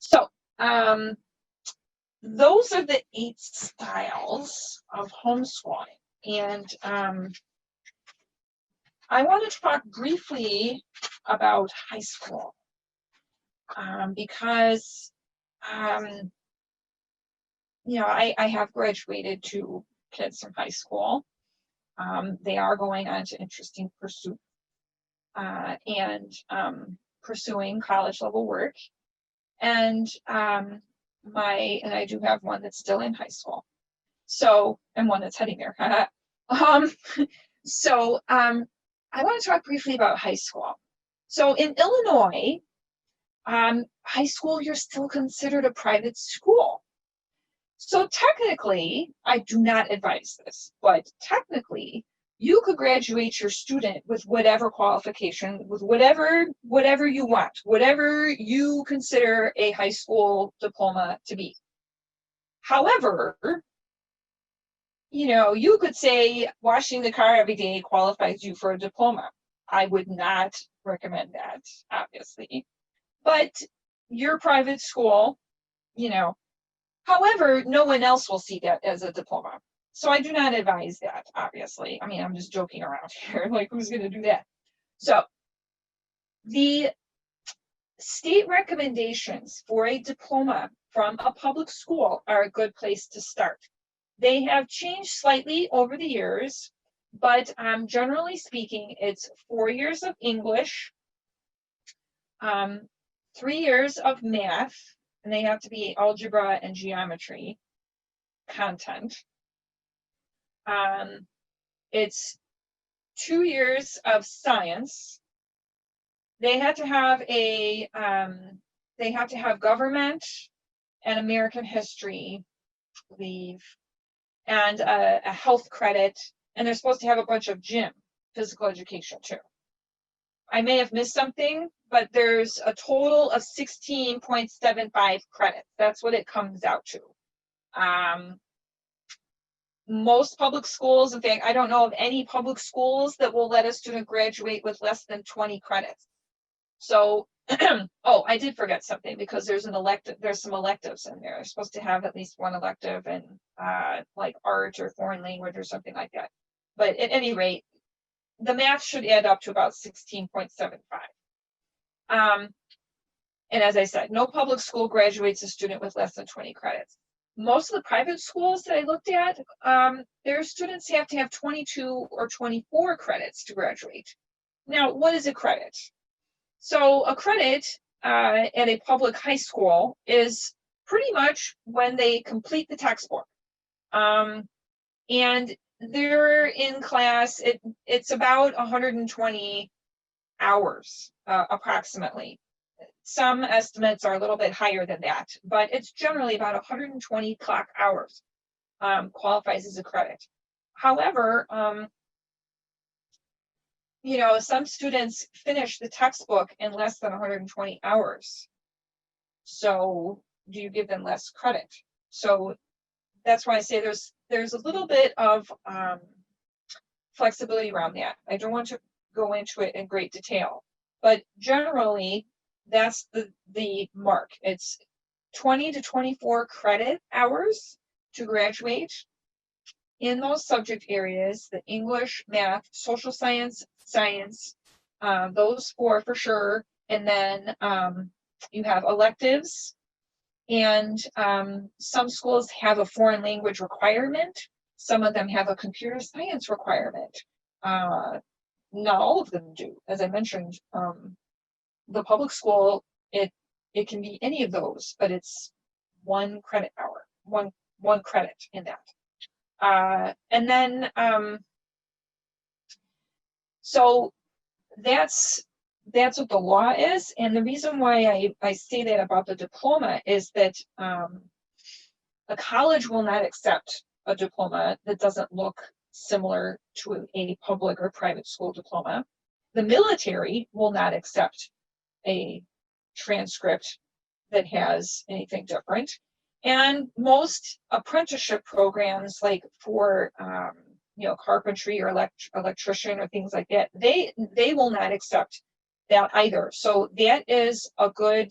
So, those are the 8 styles of homeschooling. And I want to talk briefly about high school because, I have graduated 2 kids from high school. They are going on to interesting pursuits and pursuing college level work. And I do have one that's still in high school. So, and one that's heading there. I want to talk briefly about high school. So in Illinois, high school, you're still considered a private school. So technically, I do not advise this, but technically, you could graduate your student with whatever qualification, with whatever you want, whatever you consider a high school diploma to be. However, you could say washing the car every day qualifies you for a diploma. I would not recommend that, obviously. But your private school, however, no one else will see that as a diploma. So I do not advise that, obviously. I mean, I'm just joking around here. Like, who's going to do that? So the state recommendations for a diploma from a public school are a good place to start. They have changed slightly over the years, but generally speaking, it's 4 years of English, 3 years of math, and they have to be algebra and geometry content. It's 2 years of science. They have to have government and American history, I believe, and a health credit, and they're supposed to have a bunch of gym, physical education too. I may have missed something, but there's a total of 16.75 credits. That's what it comes out to. Most public schools, in fact, I don't know of any public schools that will let a student graduate with less than 20 credits. So, oh, I did forget something because there's some electives in there. They're supposed to have at least one elective in like art or foreign language or something like that. But at any rate, the math should add up to about 16.75. And as I said, no public school graduates a student with less than 20 credits. Most of the private schools that I looked at, their students have to have 22 or 24 credits to graduate. Now, what is a credit? So a credit at a public high school is pretty much when they complete the textbook. And they're in class, it's about 120 hours, approximately. Some estimates are a little bit higher than that, but it's generally about 120 clock hours qualifies as a credit. However, some students finish the textbook in less than 120 hours. So do you give them less credit? So that's why I say there's a little bit of flexibility around that. I don't want to go into it in great detail, but generally that's the mark. It's 20 to 24 credit hours to graduate in those subject areas: the English, math, social science, those 4 for sure. And then you have electives, and some schools have a foreign language requirement. Some of them have a computer science requirement. Not all of them do. As I mentioned, the public school, it can be any of those, but it's 1 credit hour, one credit in that. And then, so that's what the law is. And the reason why I say that about the diploma is that a college will not accept a diploma that doesn't look similar to a public or private school diploma. The military will not accept a transcript that has anything different. And most apprenticeship programs, like for carpentry or electrician or things like that, they will not accept that either. So that is a good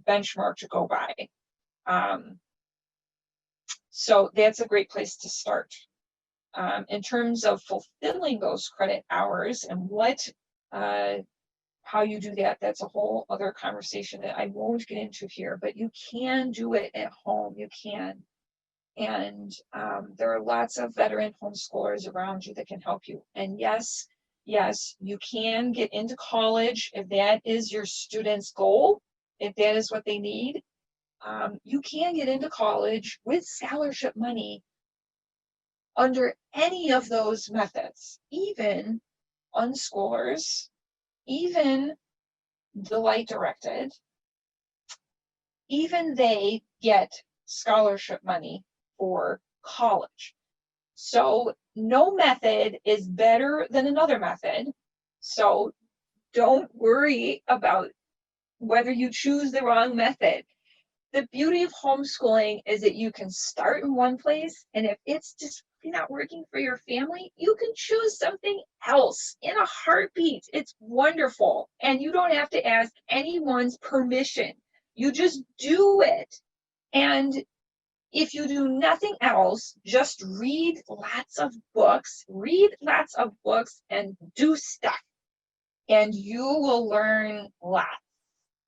benchmark to go by. So that's a great place to start. In terms of fulfilling those credit hours and how you do that, that's a whole other conversation that I won't get into here, but you can do it at home. You can. And there are lots of veteran homeschoolers around you that can help you. And yes, you can get into college if that is your student's goal, if that is what they need. You can get into college with scholarship money under any of those methods, even unschoolers, even Delight directed, even they get scholarship money for college. So no method is better than another method. So don't worry about whether you choose the wrong method. The beauty of homeschooling is that you can start in one place, and if it's just not working for your family, you can choose something else in a heartbeat. It's wonderful. And you don't have to ask anyone's permission. You just do it. And if you do nothing else, just read lots of books and do stuff. And you will learn lots.